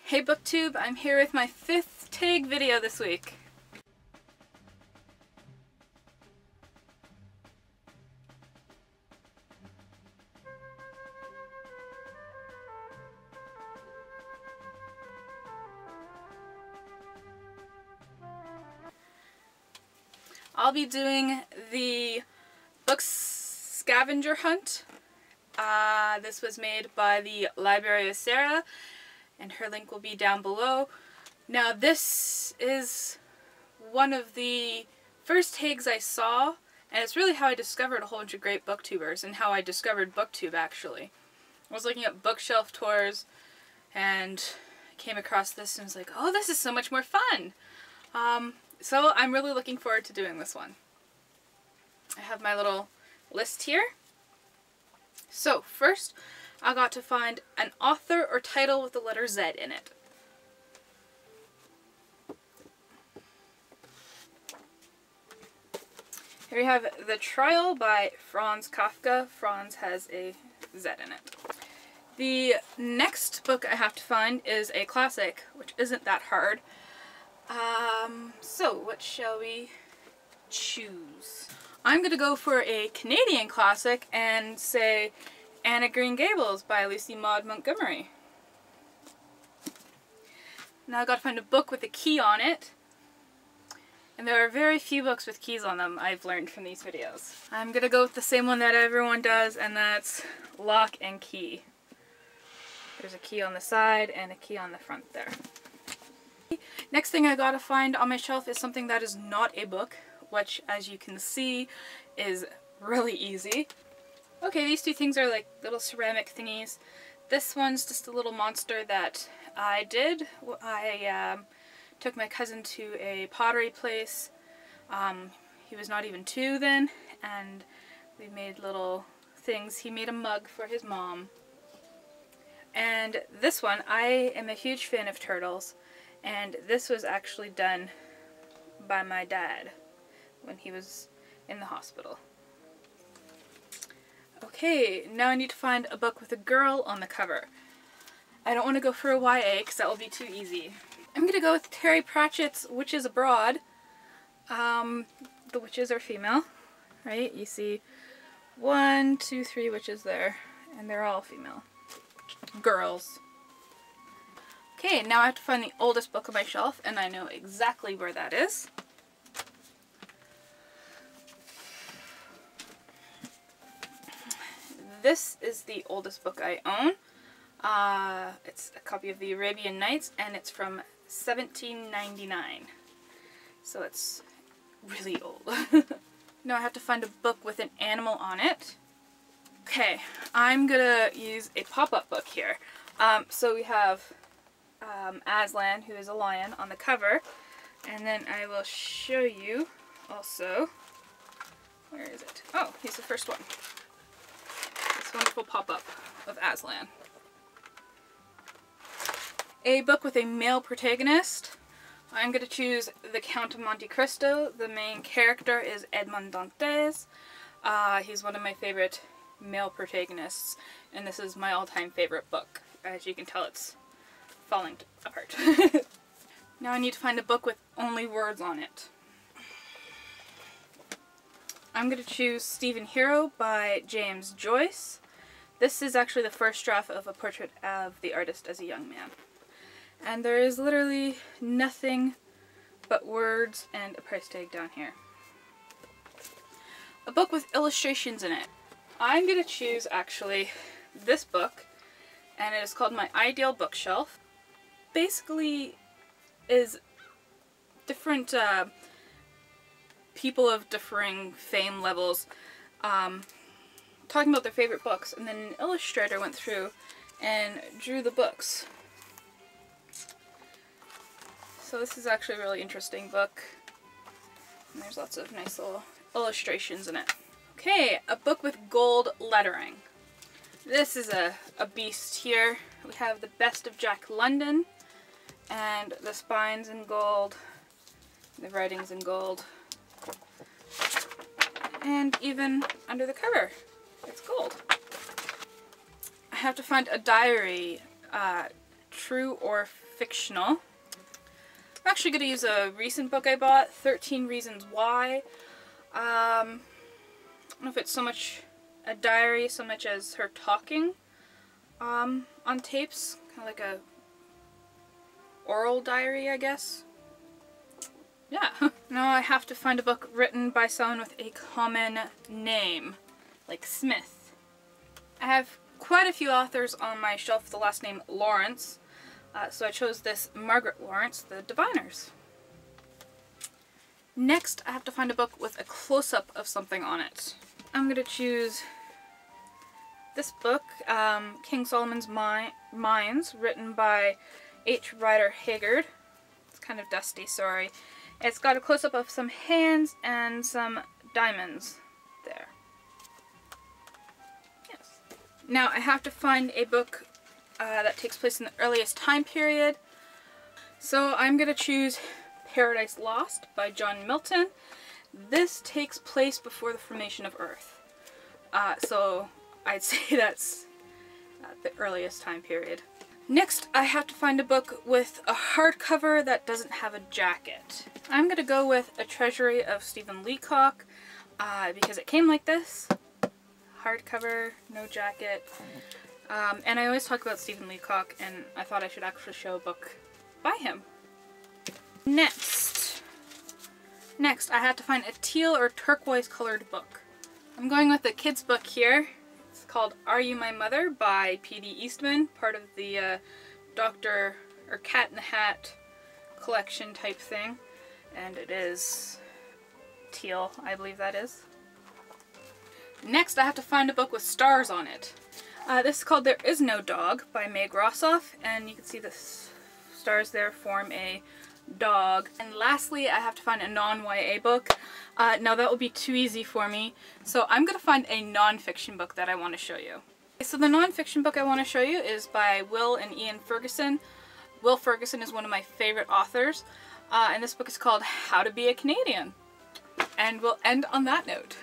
Hey BookTube, I'm here with my 5th tag video this week. I'll be doing the book Scavenger hunt. This was made by the Library of Sarah, and her link will be down below. Now this is one of the first tags I saw, and it's really how I discovered a whole bunch of great booktubers and how I discovered BookTube actually. I was looking at bookshelf tours and came across this and was like, oh, this is so much more fun! So I'm really looking forward to doing this one. I have my little list here. So first, I got to find an author or title with the letter Z in it. Here we have The Trial by Franz Kafka. Franz has a Z in it. The next book I have to find is a classic, which isn't that hard. So what shall we choose? I'm gonna go for a Canadian classic and say Anne of Green Gables by Lucy Maud Montgomery. Now I've got to find a book with a key on it. And there are very few books with keys on them, I've learned from these videos. I'm gonna go with the same one that everyone does, and that's Lock and Key. There's a key on the side and a key on the front there. Next thing I gotta find on my shelf is something that is not a book, which, as you can see, is really easy. Okay, these two things are like little ceramic thingies. This one's just a little monster that I did. I took my cousin to a pottery place. He was not even 2 then, and we made little things. He made a mug for his mom. And this one, I am a huge fan of turtles, and this was actually done by my dad when he was in the hospital. Okay, now I need to find a book with a girl on the cover. I don't want to go for a YA because that will be too easy. I'm going to go with Terry Pratchett's Witches Abroad. The witches are female, right? You see 1, 2, 3 witches there, and they're all female. Girls. Okay, now I have to find the oldest book on my shelf, and I know exactly where that is. This is the oldest book I own. It's a copy of the Arabian Nights, and it's from 1799. So it's really old. Now I have to find a book with an animal on it. Okay, I'm gonna use a pop-up book here. So we have Aslan, who is a lion, on the cover, and then I will show you also, where is it? Oh, he's the first one. This wonderful pop-up of Aslan. A book with a male protagonist. I'm going to choose The Count of Monte Cristo. The main character is Edmond Dantes. He's one of my favorite male protagonists, and this is my all-time favorite book. As you can tell, it's falling apart. Now I need to find a book with only words on it. I'm going to choose Stephen Hero by James Joyce. This is actually the first draft of a portrait of the artist as a young man. And there is literally nothing but words and a price tag down here. A book with illustrations in it. I'm going to choose actually this book, and it is called My Ideal Bookshelf. Basically is different people of differing fame levels talking about their favorite books, and then an illustrator went through and drew the books. So this is actually a really interesting book, and there's lots of nice little illustrations in it. Okay, a book with gold lettering. This is a beast here. We have The Best of Jack London, and the spine's in gold, the writing's in gold, and even under the cover, it's gold. I have to find a diary true or fictional. I'm actually going to use a recent book I bought, 13 Reasons Why. I don't know if it's so much a diary so much as her talking on tapes, kind of like a oral diary, I guess. Yeah. Now I have to find a book written by someone with a common name, like Smith. I have quite a few authors on my shelf with the last name Lawrence, so I chose this Margaret Lawrence, The Diviners. Next, I have to find a book with a close-up of something on it. I'm going to choose this book, King Solomon's Mines, written by H. Rider Haggard. It's kind of dusty, sorry. It's got a close-up of some hands and some diamonds there. Yes. Now I have to find a book that takes place in the earliest time period. So I'm going to choose Paradise Lost by John Milton. This takes place before the formation of Earth. So I'd say that's the earliest time period. Next, I have to find a book with a hardcover that doesn't have a jacket. I'm going to go with A Treasury of Stephen Leacock because it came like this. Hardcover, no jacket. And I always talk about Stephen Leacock, and I thought I should actually show a book by him. Next, I have to find a teal or turquoise colored book. I'm going with a kid's book here. It's called Are You My Mother by P.D. Eastman, part of the Doctor or Cat in the Hat collection type thing. And it is teal, I believe that is. Next, I have to find a book with stars on it. This is called There Is No Dog by Meg Rossoff, and you can see the stars there form a dog. And lastly, I have to find a non-YA book. Now that will be too easy for me, so I'm going to find a non-fiction book that I want to show you. So the non-fiction book I want to show you is by Will and Ian Ferguson. Will Ferguson is one of my favorite authors, and this book is called How to Be a Canadian. And we'll end on that note.